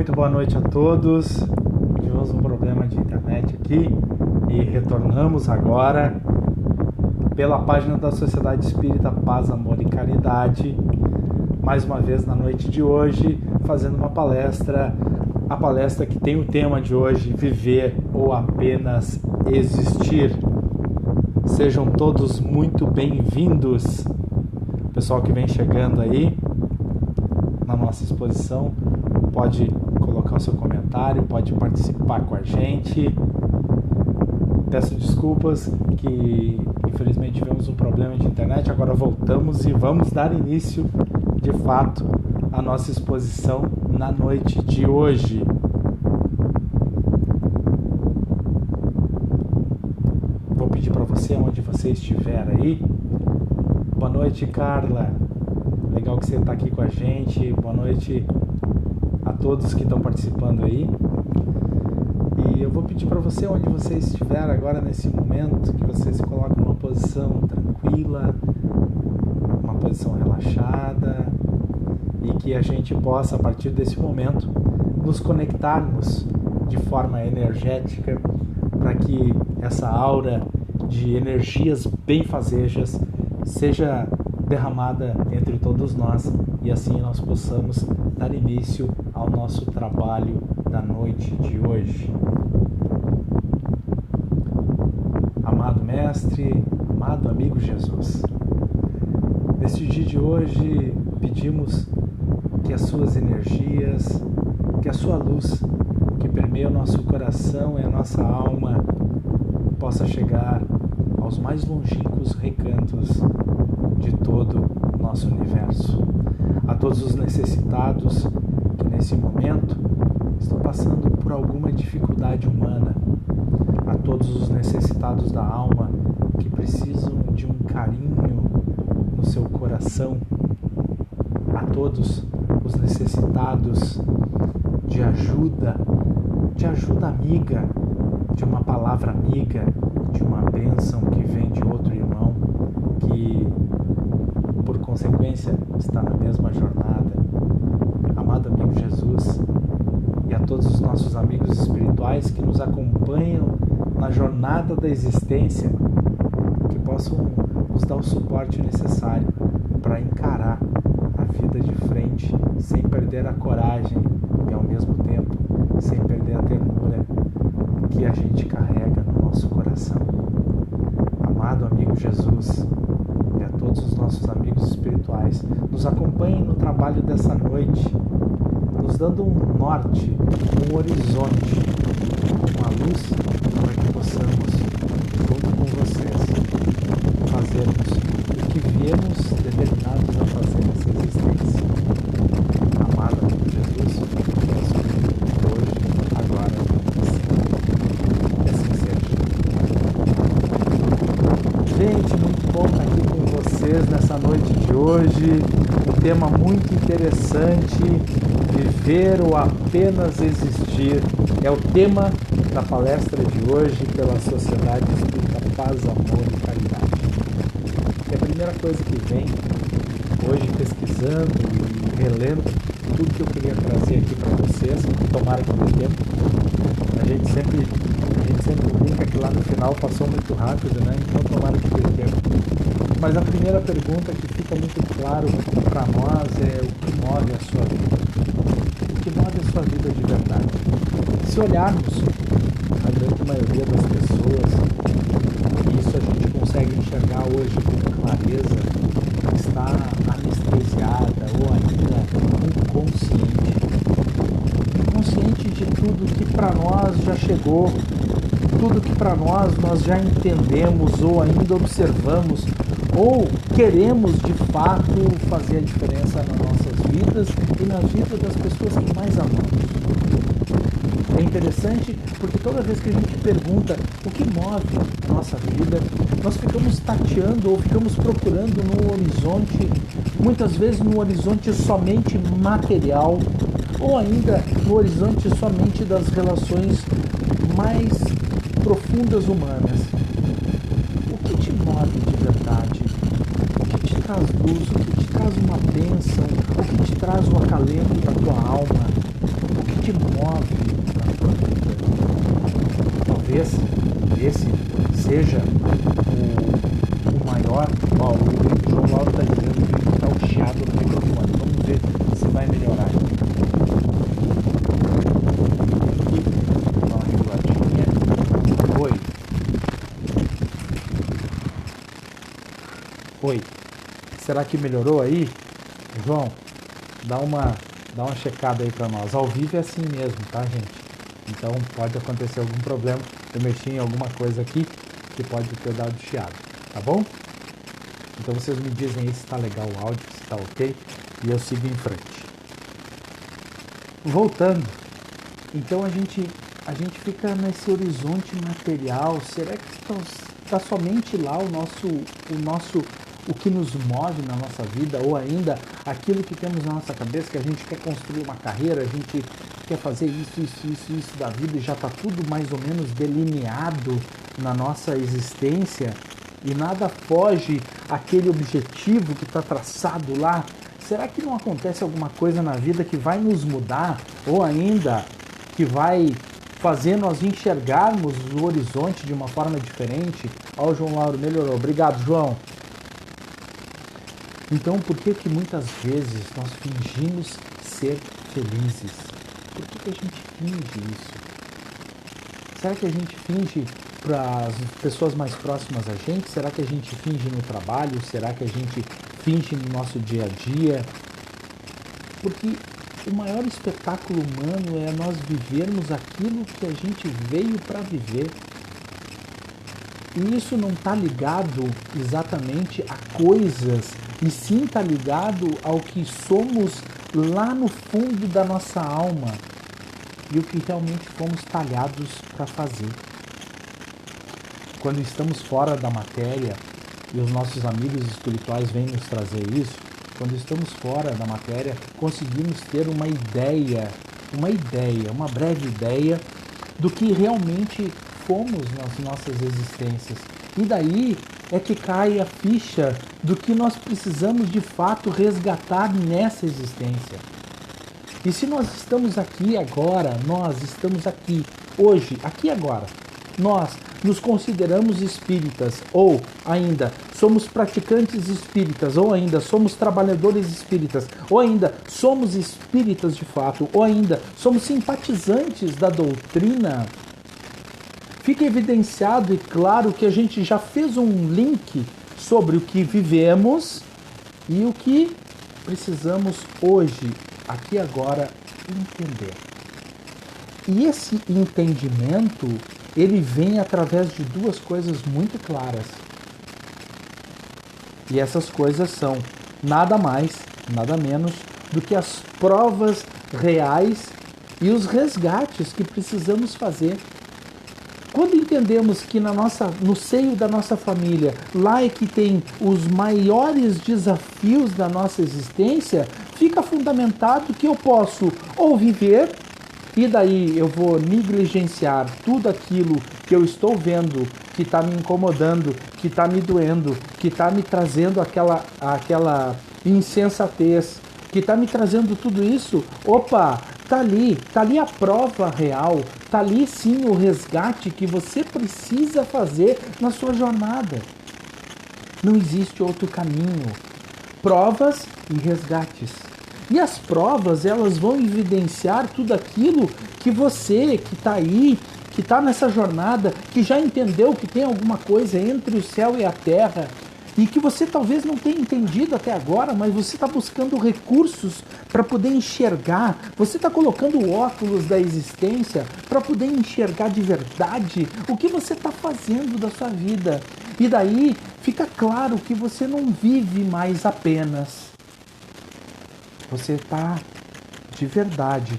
Muito boa noite a todos. Tivemos um problema de internet aqui e retornamos agora pela página da Sociedade Espírita Paz, Amor e Caridade, mais uma vez na noite de hoje, fazendo uma palestra, a palestra que tem o tema de hoje, Viver ou Apenas Existir. Sejam todos muito bem-vindos. Pessoal que vem chegando aí na nossa exposição, pode colocar o seu comentário, pode participar com a gente. Peço desculpas que infelizmente tivemos um problema de internet, agora voltamos e vamos dar início de fato à nossa exposição na noite de hoje. Vou pedir para você, onde você estiver aí. Boa noite, Carla. Legal que você está aqui com a gente. Boa noite a todos que estão participando aí. E eu vou pedir para você, onde você estiver agora nesse momento, que você se coloque numa posição tranquila, uma posição relaxada, e que a gente possa, a partir desse momento, nos conectarmos de forma energética para que essa aura de energias benfazejas seja derramada entre todos nós e assim nós possamos dar início ao nosso trabalho da noite de hoje. Amado Mestre, amado amigo Jesus, neste dia de hoje pedimos que as suas energias, que a sua luz que permeia o nosso coração e a nossa alma possa chegar aos mais longínquos recantos de todo o nosso universo, a todos os necessitados que nesse momento estão passando por alguma dificuldade humana, a todos os necessitados da alma que precisam de um carinho no seu coração, a todos os necessitados de ajuda amiga, de uma palavra amiga, de uma bênção que vem de outro irmão que, por consequência, está na mesma jornada. Amado amigo Jesus, e a todos os nossos amigos espirituais que nos acompanham na jornada da existência, que possam nos dar o suporte necessário para encarar a vida de frente, sem perder a coragem e, ao mesmo tempo, sem perder a ternura que a gente carrega no nosso coração. Amado amigo Jesus, e a todos os nossos amigos espirituais, nos acompanhem no trabalho dessa noite, nos dando um norte, um horizonte, uma luz para que possamos, junto com vocês, fazermos o que viemos determinados a fazer nessa existência. Amado amigo Jesus, hoje, agora e sempre. Assim seja. Gente, muito bom estar aqui com vocês nessa noite de hoje. Um tema muito interessante, viver ou apenas existir. É o tema da palestra de hoje pela Sociedade Espírita Paz, Amor e Caridade. E a primeira coisa que vem hoje, pesquisando e relendo tudo que eu queria trazer aqui para vocês, tomara que dê tempo. A gente sempre brinca que lá no final passou muito rápido, né? Então tomara que dê tempo. Mas a primeira pergunta que fica muito claro para nós é: o que move a sua vida? O que move a sua vida de verdade? Se olharmos a grande maioria das pessoas, e isso a gente consegue enxergar hoje com clareza, está anestesiada ou ainda inconsciente de tudo que para nós já chegou, tudo que para nós já entendemos ou ainda observamos ou queremos de fato fazer a diferença nas nossas vidas e na vida das pessoas que mais amamos. É interessante porque toda vez que a gente pergunta o que move a nossa vida, nós ficamos tateando ou ficamos procurando no horizonte, muitas vezes no horizonte somente material ou ainda no horizonte somente das relações mais profundas humanas. O que te move de verdade? O que te traz luz? O que te traz uma bênção? O que te traz o acalento da tua alma? O que te talvez esse seja o maior. Ó, o João Lauro está dizendo que está o chiado no microfone. Vamos ver se vai melhorar. Dá uma reguladinha. Oi. Oi. Será que melhorou aí? João, dá uma checada aí para nós. Ao vivo é assim mesmo, tá, gente? Então pode acontecer algum problema. Eu mexi em alguma coisa aqui que pode ter dado chiado, tá bom? Então vocês me dizem aí se está legal o áudio, se está ok, e eu sigo em frente. Voltando, então a gente fica nesse horizonte material. Será que está somente lá o que nos move na nossa vida, ou ainda aquilo que temos na nossa cabeça, que a gente quer construir uma carreira, a gente quer fazer isso da vida e já está tudo mais ou menos delineado na nossa existência e nada foge àquele objetivo que está traçado lá? Será que não acontece alguma coisa na vida que vai nos mudar, ou ainda que vai fazer nós enxergarmos o horizonte de uma forma diferente? Ó, o João Lauro melhorou. Obrigado, João. Então, por que muitas vezes nós fingimos ser felizes? Por que a gente finge isso? Será que a gente finge para as pessoas mais próximas a gente? Será que a gente finge no trabalho? Será que a gente finge no nosso dia a dia? Porque o maior espetáculo humano é nós vivermos aquilo que a gente veio para viver. E isso não está ligado exatamente a coisas, e sim está ligado ao que somos lá no fundo da nossa alma e o que realmente fomos talhados para fazer. Quando estamos fora da matéria, e os nossos amigos espirituais vêm nos trazer isso, quando estamos fora da matéria, conseguimos ter uma breve ideia do que realmente fomos nas nossas existências. E daí é que cai a ficha do que nós precisamos de fato resgatar nessa existência. E se nós estamos aqui agora, nós estamos aqui, hoje, aqui agora, nós nos consideramos espíritas, ou ainda somos praticantes espíritas, ou ainda somos trabalhadores espíritas, ou ainda somos espíritas de fato, ou ainda somos simpatizantes da doutrina, fica evidenciado e claro que a gente já fez um link sobre o que vivemos e o que precisamos hoje, aqui agora, entender. E esse entendimento, ele vem através de duas coisas muito claras. E essas coisas são nada mais, nada menos do que as provas reais e os resgates que precisamos fazer. Quando entendemos que no seio da nossa família, lá é que tem os maiores desafios da nossa existência, fica fundamentado que eu posso ou viver, e daí eu vou negligenciar tudo aquilo que eu estou vendo, que está me incomodando, que está me doendo, que está me trazendo aquela insensatez, que está me trazendo tudo isso. Opa, tá ali a prova real, tá ali sim o resgate que você precisa fazer na sua jornada. Não existe outro caminho. Provas e resgates. E as provas, elas vão evidenciar tudo aquilo que você, que está aí, que está nessa jornada, que já entendeu que tem alguma coisa entre o céu e a terra, e que você talvez não tenha entendido até agora, mas você está buscando recursos para poder enxergar, você está colocando o óculos da existência para poder enxergar de verdade o que você está fazendo da sua vida. E daí fica claro que você não vive mais apenas. Você está, de verdade,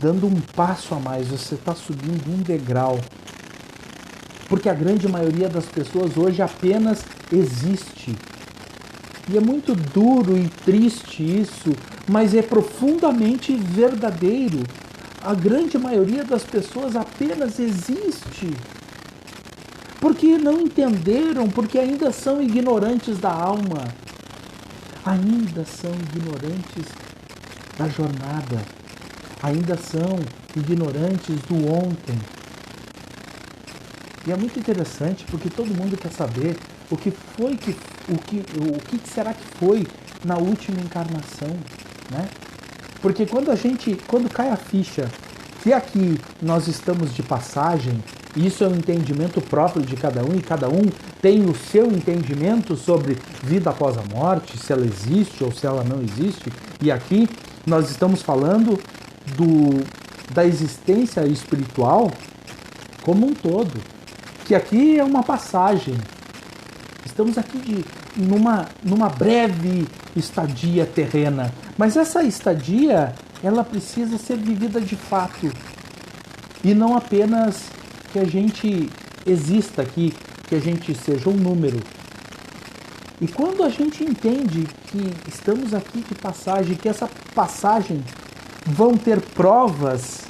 dando um passo a mais, você está subindo um degrau. Porque a grande maioria das pessoas hoje apenas existe. E é muito duro e triste isso, mas é profundamente verdadeiro. A grande maioria das pessoas apenas existe. Porque não entenderam, porque ainda são ignorantes da alma. Ainda são ignorantes da jornada. Ainda são ignorantes do ontem. E é muito interessante porque todo mundo quer saber o que será que foi na última encarnação, né? Porque quando cai a ficha que aqui nós estamos de passagem, isso é um entendimento próprio de cada um e cada um tem o seu entendimento sobre vida após a morte, se ela existe ou se ela não existe. E aqui nós estamos falando da existência espiritual como um todo, que aqui é uma passagem. Estamos aqui numa breve estadia terrena, mas essa estadia ela precisa ser vivida de fato e não apenas que a gente exista aqui, que a gente seja um número. E quando a gente entende que estamos aqui de passagem, que essa passagem vão ter provas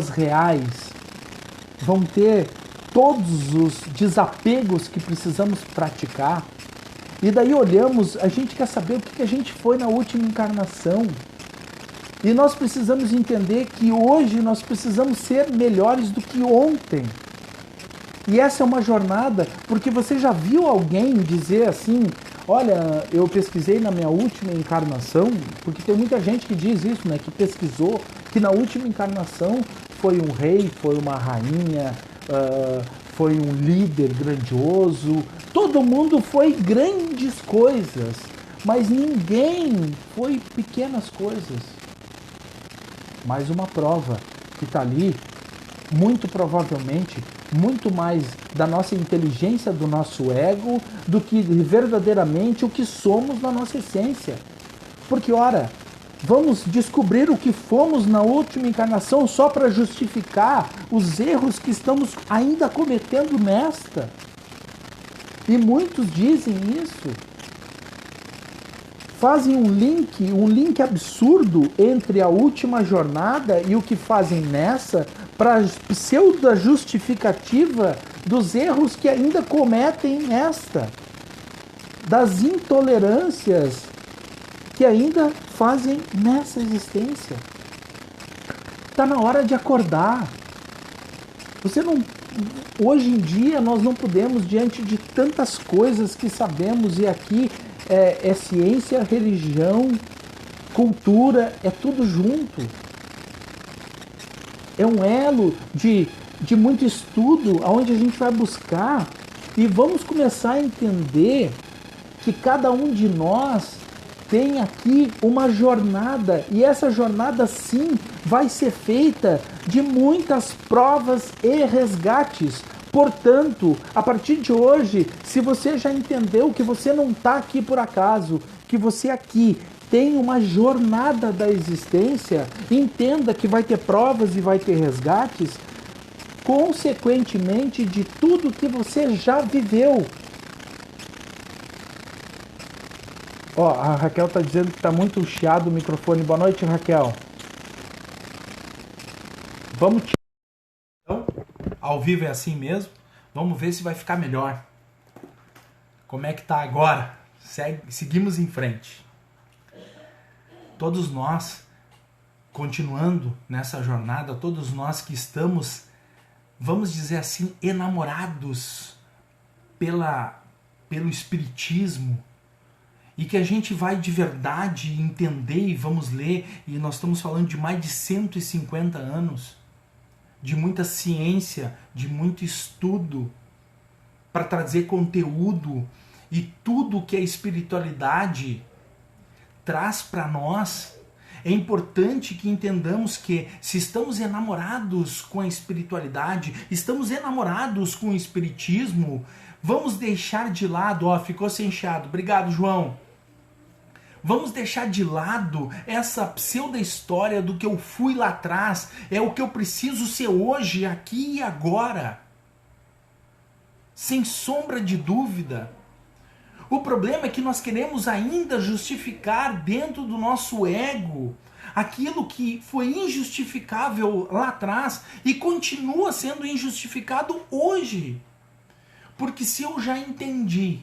reais, vão ter todos os desapegos que precisamos praticar, e daí olhamos, a gente quer saber o que a gente foi na última encarnação. E nós precisamos entender que hoje nós precisamos ser melhores do que ontem. E essa é uma jornada, porque você já viu alguém dizer assim, olha, eu pesquisei na minha última encarnação, porque tem muita gente que diz isso, né, que pesquisou, que na última encarnação foi um rei, foi uma rainha, foi um líder grandioso, todo mundo foi grandes coisas, mas ninguém foi pequenas coisas. Mais uma prova que está ali, muito provavelmente, muito mais da nossa inteligência, do nosso ego, do que verdadeiramente o que somos na nossa essência. Porque, ora, vamos descobrir o que fomos na última encarnação só para justificar os erros que estamos ainda cometendo nesta. E muitos dizem isso. Fazem um link absurdo entre a última jornada e o que fazem nessa para pseudo justificativa dos erros que ainda cometem nesta, das intolerâncias que ainda fazem nessa existência. Está na hora de acordar. Hoje em dia nós não podemos, diante de tantas coisas que sabemos, e aqui é ciência, religião, cultura, é tudo junto. É um elo de muito estudo, onde a gente vai buscar e vamos começar a entender que cada um de nós tem aqui uma jornada, e essa jornada sim vai ser feita de muitas provas e resgates. Portanto, a partir de hoje, se você já entendeu que você não está aqui por acaso, que você aqui tem uma jornada da existência, entenda que vai ter provas e vai ter resgates, consequentemente de tudo que você já viveu. Ó, a Raquel está dizendo que está muito chiado o microfone. Boa noite, Raquel. Vamos tirar. Então, ao vivo é assim mesmo. Vamos ver se vai ficar melhor. Como é que tá agora? Seguimos em frente. Todos nós, continuando nessa jornada, todos nós que estamos, vamos dizer assim, enamorados pelo Espiritismo, e que a gente vai de verdade entender e vamos ler, e nós estamos falando de mais de 150 anos, de muita ciência, de muito estudo, para trazer conteúdo, e tudo que a espiritualidade traz para nós. É importante que entendamos que se estamos enamorados com a espiritualidade, estamos enamorados com o espiritismo, vamos deixar de lado, ó, ficou sem chiado, obrigado, João. Vamos deixar de lado essa pseudo-história do que eu fui lá atrás, é o que eu preciso ser hoje, aqui e agora. Sem sombra de dúvida. O problema é que nós queremos ainda justificar dentro do nosso ego aquilo que foi injustificável lá atrás e continua sendo injustificado hoje. Porque se eu já entendi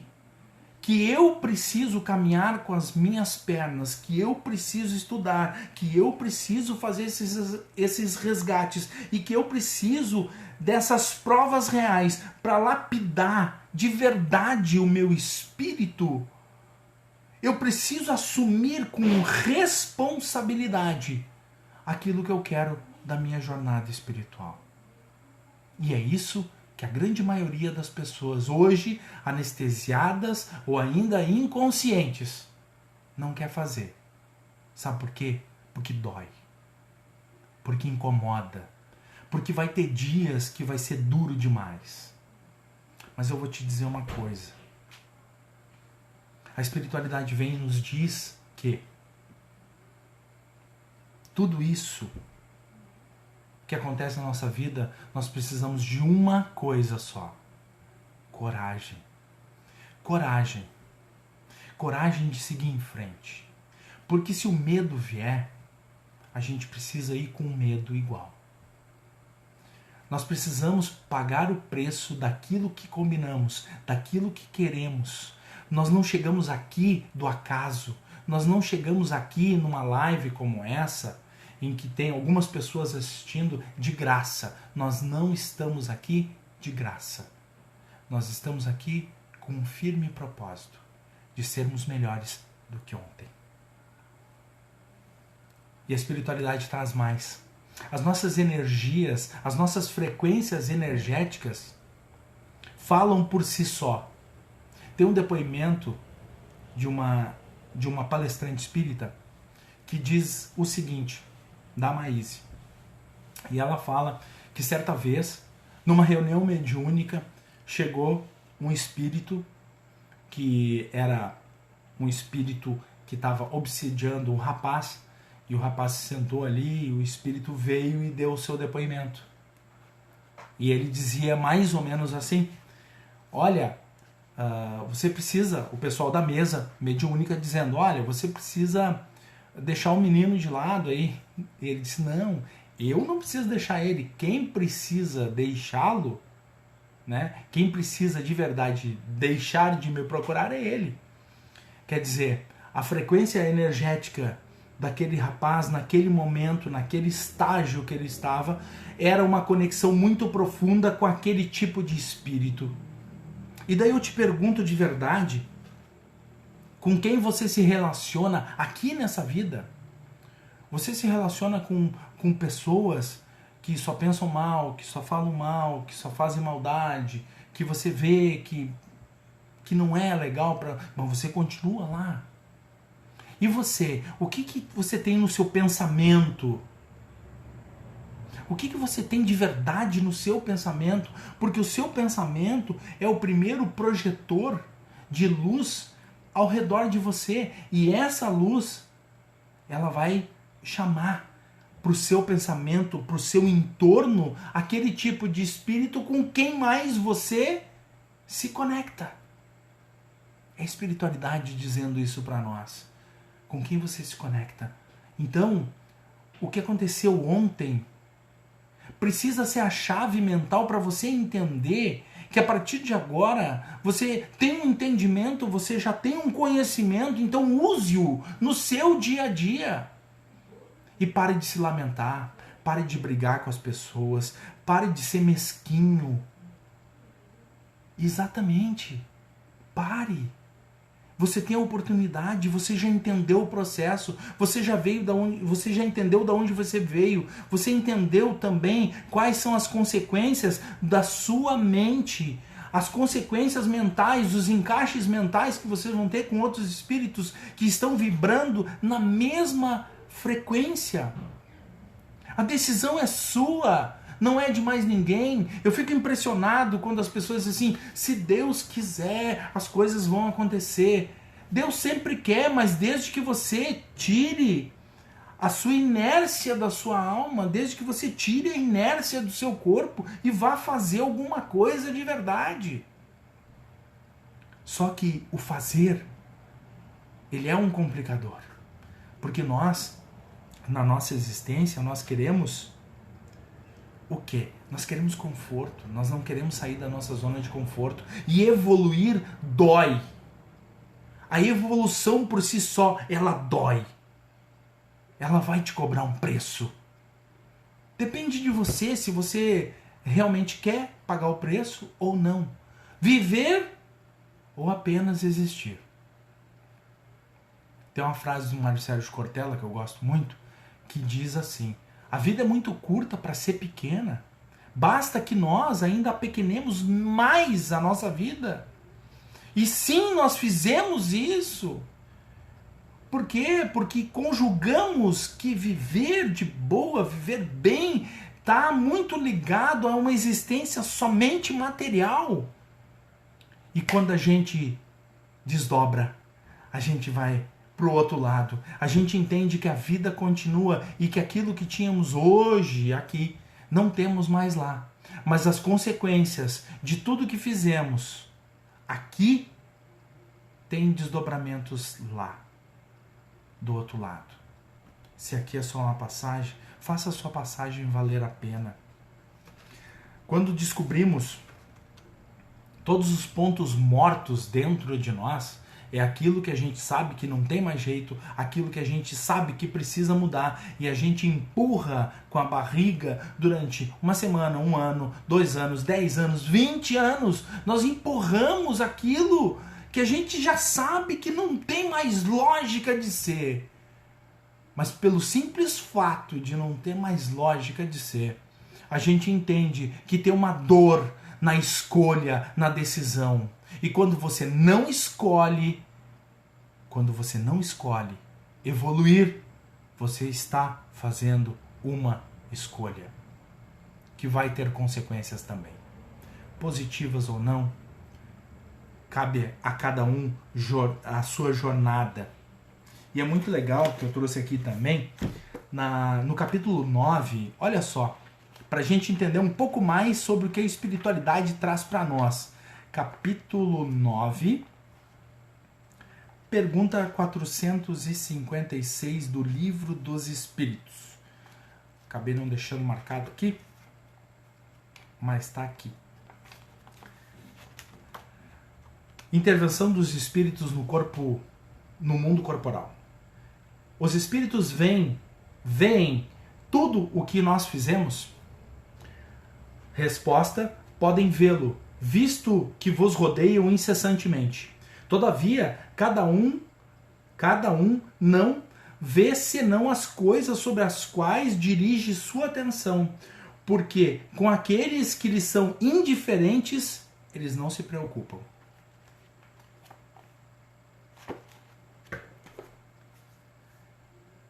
que eu preciso caminhar com as minhas pernas, que eu preciso estudar, que eu preciso fazer esses resgates e que eu preciso dessas provas reais para lapidar de verdade o meu espírito, eu preciso assumir com responsabilidade aquilo que eu quero da minha jornada espiritual. E é isso que a grande maioria das pessoas hoje, anestesiadas ou ainda inconscientes, não quer fazer. Sabe por quê? Porque dói. Porque incomoda. Porque vai ter dias que vai ser duro demais. Mas eu vou te dizer uma coisa. A espiritualidade vem e nos diz que tudo isso que acontece na nossa vida, nós precisamos de uma coisa só: coragem. Coragem. Coragem de seguir em frente. Porque se o medo vier, a gente precisa ir com o medo igual. Nós precisamos pagar o preço daquilo que combinamos, daquilo que queremos. Nós não chegamos aqui do acaso. Nós não chegamos aqui numa live como essa, em que tem algumas pessoas assistindo de graça. Nós não estamos aqui de graça. Nós estamos aqui com um firme propósito de sermos melhores do que ontem. E a espiritualidade traz mais. As nossas energias, as nossas frequências energéticas falam por si só. Tem um depoimento de uma palestrante espírita que diz o seguinte, da Maíse. E ela fala que certa vez, numa reunião mediúnica, chegou um espírito que era um espírito que estava obsidiando um rapaz, e o rapaz se sentou ali, e o espírito veio e deu o seu depoimento. E ele dizia mais ou menos assim, olha, você precisa, o pessoal da mesa mediúnica dizendo, olha, você precisa deixar o menino de lado aí. E ele disse, não, eu não preciso deixar ele. Quem precisa deixá-lo, né? Quem precisa de verdade deixar de me procurar é ele. Quer dizer, a frequência energética daquele rapaz, naquele momento, naquele estágio que ele estava, era uma conexão muito profunda com aquele tipo de espírito. E daí eu te pergunto de verdade, com quem você se relaciona aqui nessa vida? Você se relaciona com pessoas que só pensam mal, que só falam mal, que só fazem maldade, que você vê que não é legal, mas você continua lá. E você? O que você tem no seu pensamento? O que você tem de verdade no seu pensamento? Porque o seu pensamento é o primeiro projetor de luz ao redor de você. E essa luz, ela vai chamar para o seu pensamento, para o seu entorno, aquele tipo de espírito com quem mais você se conecta. É a espiritualidade dizendo isso para nós. Com quem você se conecta. Então, o que aconteceu ontem precisa ser a chave mental para você entender que a partir de agora você tem um entendimento, você já tem um conhecimento, então use-o no seu dia a dia. E pare de se lamentar, pare de brigar com as pessoas, pare de ser mesquinho. Exatamente. Pare. Você tem a oportunidade, você já entendeu o processo, você já veio da onde, você já entendeu de onde você veio, você entendeu também quais são as consequências da sua mente, as consequências mentais, os encaixes mentais que vocês vão ter com outros espíritos que estão vibrando na mesma frequência. A decisão é sua, não é de mais ninguém. Eu fico impressionado quando as pessoas dizem assim, se Deus quiser, as coisas vão acontecer. Deus sempre quer, mas desde que você tire a sua inércia da sua alma, desde que você tire a inércia do seu corpo e vá fazer alguma coisa de verdade. Só que o fazer, ele é um complicador. Porque nós, na nossa existência, nós queremos o quê? Nós queremos conforto, nós não queremos sair da nossa zona de conforto. E evoluir dói. A evolução por si só, ela dói. Ela vai te cobrar um preço. Depende de você, se você realmente quer pagar o preço ou não. Viver ou apenas existir. Tem uma frase do Mário Sérgio Cortella que eu gosto muito, que diz assim: a vida é muito curta para ser pequena. Basta que nós ainda apequenemos mais a nossa vida. E sim, nós fizemos isso. Por quê? Porque conjugamos que viver de boa, viver bem, está muito ligado a uma existência somente material. E quando a gente desdobra, a gente vai para o outro lado. A gente entende que a vida continua e que aquilo que tínhamos hoje aqui, não temos mais lá. Mas as consequências de tudo que fizemos aqui tem desdobramentos lá, do outro lado. Se aqui é só uma passagem, faça a sua passagem valer a pena. Quando descobrimos todos os pontos mortos dentro de nós, é aquilo que a gente sabe que não tem mais jeito, aquilo que a gente sabe que precisa mudar, e a gente empurra com a barriga durante uma semana, 1 ano, 2 anos, 10 anos, 20 anos. Nós empurramos aquilo que a gente já sabe que não tem mais lógica de ser. Mas pelo simples fato de não ter mais lógica de ser, a gente entende que tem uma dor na escolha, na decisão. E quando você não escolhe evoluir, você está fazendo uma escolha que vai ter consequências também. Positivas ou não, cabe a cada um a sua jornada. E é muito legal que eu trouxe aqui também, no capítulo 9, olha só, para a gente entender um pouco mais sobre o que a espiritualidade traz para nós. Capítulo 9, pergunta 456 do Livro dos Espíritos. Acabei não deixando marcado aqui, mas está aqui. Intervenção dos espíritos no corpo, no mundo corporal. Os espíritos veem tudo o que nós fizemos? Resposta: podem vê-lo, visto que vos rodeiam incessantemente. Todavia, cada um não vê senão as coisas sobre as quais dirige sua atenção, porque com aqueles que lhes são indiferentes, eles não se preocupam.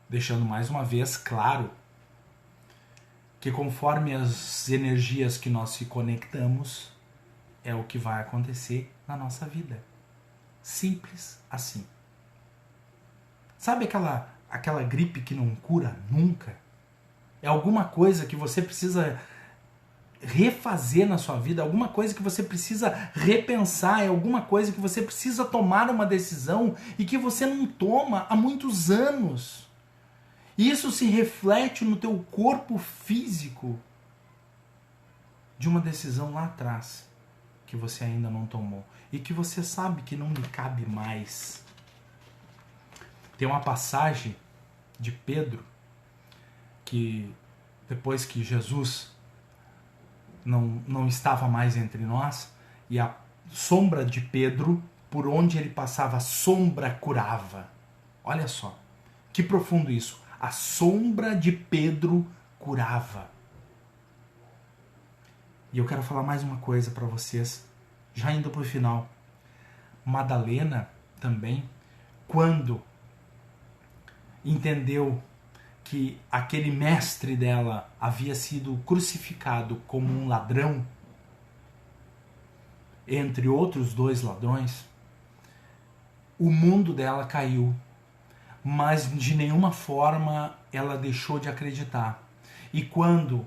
Deixando mais uma vez claro que conforme as energias que nós se conectamos, é o que vai acontecer na nossa vida. Simples assim. Sabe aquela gripe que não cura nunca? É alguma coisa que você precisa refazer na sua vida, alguma coisa que você precisa repensar, é alguma coisa que você precisa tomar uma decisão e que você não toma há muitos anos. Isso se reflete no teu corpo físico de uma decisão lá atrás que você ainda não tomou e que você sabe que não lhe cabe mais. Tem uma passagem de Pedro que depois que Jesus não estava mais entre nós e a sombra de Pedro, por onde ele passava, a sombra curava. Olha só, que profundo isso. A sombra de Pedro curava. E eu quero falar mais uma coisa para vocês, já indo para o final. Madalena também, quando entendeu que aquele mestre dela havia sido crucificado como um ladrão, entre outros 2 ladrões, o mundo dela caiu. Mas de nenhuma forma ela deixou de acreditar. E quando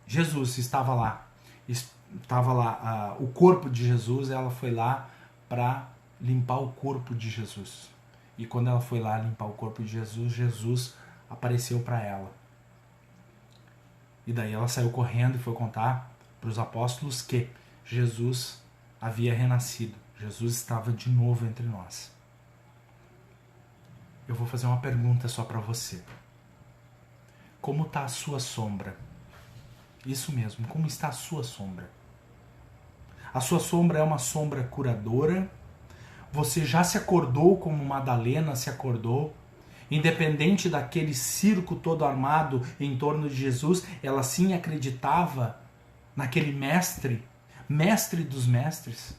Jesus estava lá, o corpo de Jesus, ela foi lá para limpar o corpo de Jesus. E quando ela foi lá limpar o corpo de Jesus, Jesus apareceu para ela. E daí ela saiu correndo e foi contar para os apóstolos que Jesus havia renascido. Jesus estava de novo entre nós. eu vou fazer uma pergunta só para você. Como está a sua sombra? Isso mesmo, como está a sua sombra? A sua sombra é uma sombra curadora? Você já se acordou como Madalena se acordou? Independente daquele circo todo armado em torno de Jesus, ela sim acreditava naquele mestre, mestre dos mestres.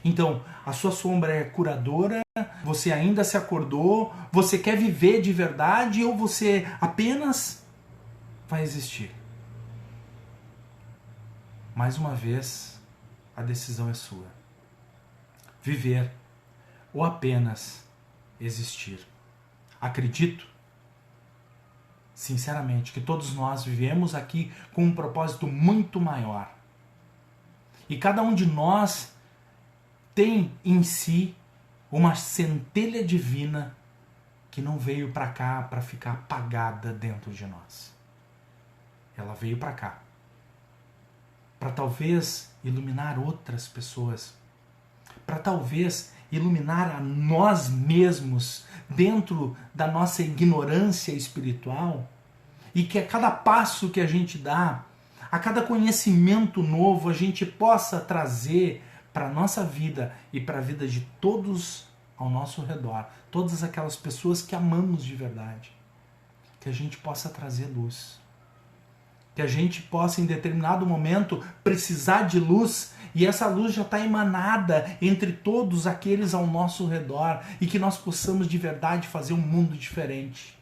Então, a sua sombra é curadora, você ainda se acordou, você quer viver de verdade ou você apenas vai existir? Mais uma vez, a decisão é sua. Viver ou apenas existir. Acredito, sinceramente, que todos nós vivemos aqui com um propósito muito maior. E cada um de nós tem em si uma centelha divina que não veio para cá para ficar apagada dentro de nós. Ela veio para cá para talvez iluminar outras pessoas, para talvez iluminar a nós mesmos dentro da nossa ignorância espiritual, e que a cada passo que a gente dá, a cada conhecimento novo, a gente possa trazer para a nossa vida e para a vida de todos ao nosso redor, todas aquelas pessoas que amamos de verdade, que a gente possa trazer luz, que a gente possa em determinado momento precisar de luz e essa luz já está emanada entre todos aqueles ao nosso redor e que nós possamos de verdade fazer um mundo diferente.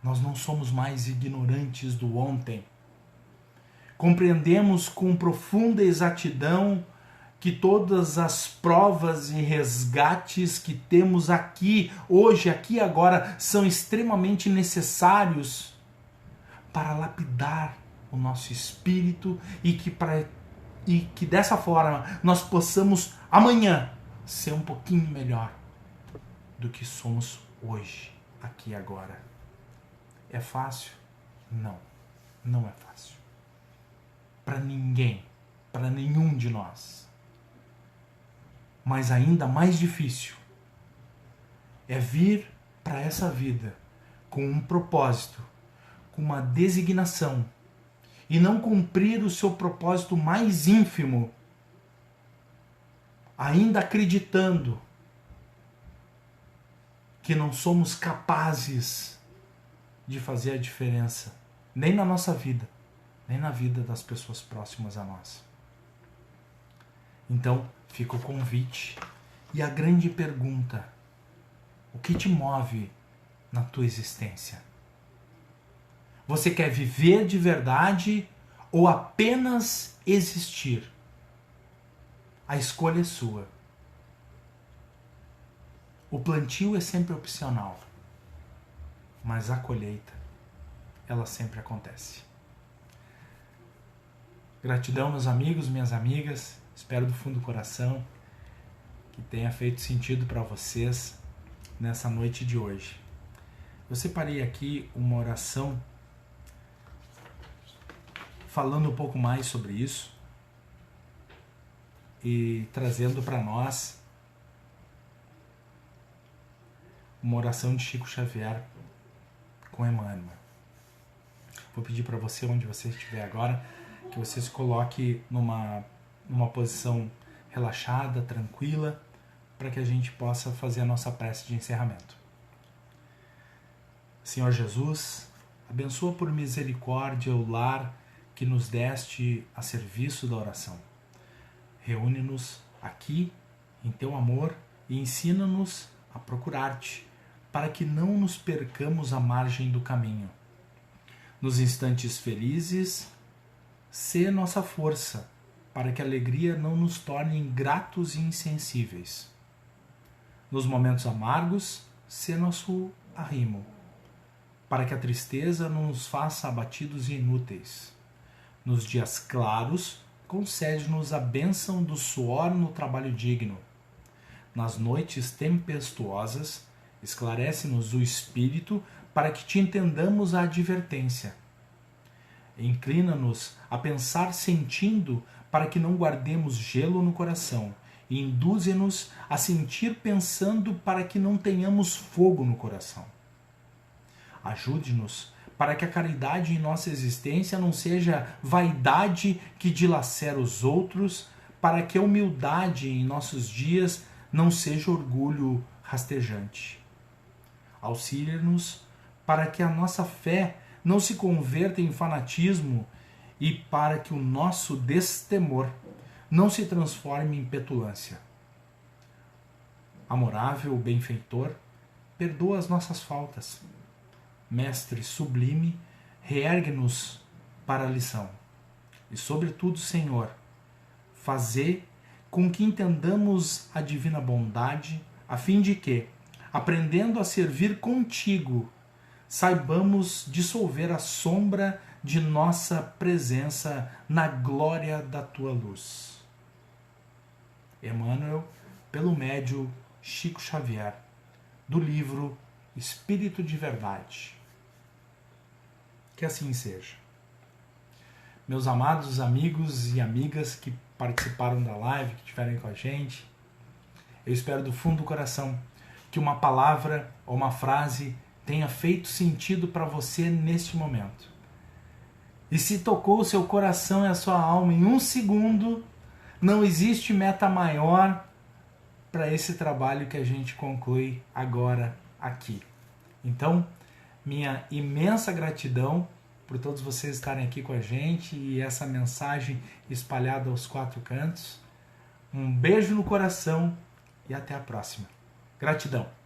Nós não somos mais ignorantes do ontem. Compreendemos com profunda exatidão que todas as provas e resgates que temos aqui, hoje, aqui e agora, são extremamente necessários para lapidar o nosso espírito e que dessa forma nós possamos amanhã ser um pouquinho melhor do que somos hoje, aqui e agora. É fácil? Não, não é fácil. Para ninguém, para nenhum de nós. Mas ainda mais difícil é vir para essa vida com um propósito, com uma designação, e não cumprir o seu propósito mais ínfimo, ainda acreditando que não somos capazes de fazer a diferença, nem na nossa vida, nem na vida das pessoas próximas a nós. Então, fica o convite e a grande pergunta: o que te move na tua existência? Você quer viver de verdade ou apenas existir? A escolha é sua. O plantio é sempre opcional, mas a colheita, ela sempre acontece. Gratidão, meus amigos, minhas amigas. Espero do fundo do coração que tenha feito sentido para vocês nessa noite de hoje. Eu separei aqui uma oração falando um pouco mais sobre isso e trazendo para nós uma oração de Chico Xavier com Emmanuel. Vou pedir para você, onde você estiver agora, que você se coloque numa posição relaxada, tranquila, para que a gente possa fazer a nossa prece de encerramento. Senhor Jesus, abençoa por misericórdia o lar que nos deste a serviço da oração. Reúne-nos aqui em teu amor e ensina-nos a procurar-te, para que não nos percamos à margem do caminho. Nos instantes felizes, sê nossa força, para que a alegria não nos torne ingratos e insensíveis. Nos momentos amargos, sê nosso arrimo, para que a tristeza não nos faça abatidos e inúteis. Nos dias claros, concede-nos a bênção do suor no trabalho digno. Nas noites tempestuosas, esclarece-nos o espírito para que te entendamos a advertência. Inclina-nos a pensar sentindo para que não guardemos gelo no coração e induze-nos a sentir pensando para que não tenhamos fogo no coração. Ajude-nos para que a caridade em nossa existência não seja vaidade que dilacera os outros, para que a humildade em nossos dias não seja orgulho rastejante. Auxilia-nos para que a nossa fé não se converta em fanatismo e para que o nosso destemor não se transforme em petulância. Amorável benfeitor, perdoa as nossas faltas. Mestre sublime, reergue-nos para a lição. E, sobretudo, Senhor, fazei com que entendamos a divina bondade, a fim de que, aprendendo a servir contigo, saibamos dissolver a sombra de nossa presença na glória da tua luz. Emmanuel, pelo médium Chico Xavier, do livro Espírito de Verdade. Que assim seja. Meus amados amigos e amigas que participaram da live, que estiveram com a gente, eu espero do fundo do coração que uma palavra ou uma frase tenha feito sentido para você neste momento. E se tocou o seu coração e a sua alma em um segundo, não existe meta maior para esse trabalho que a gente conclui agora aqui. Então, minha imensa gratidão por todos vocês estarem aqui com a gente e essa mensagem espalhada aos quatro cantos. Um beijo no coração e até a próxima. Gratidão.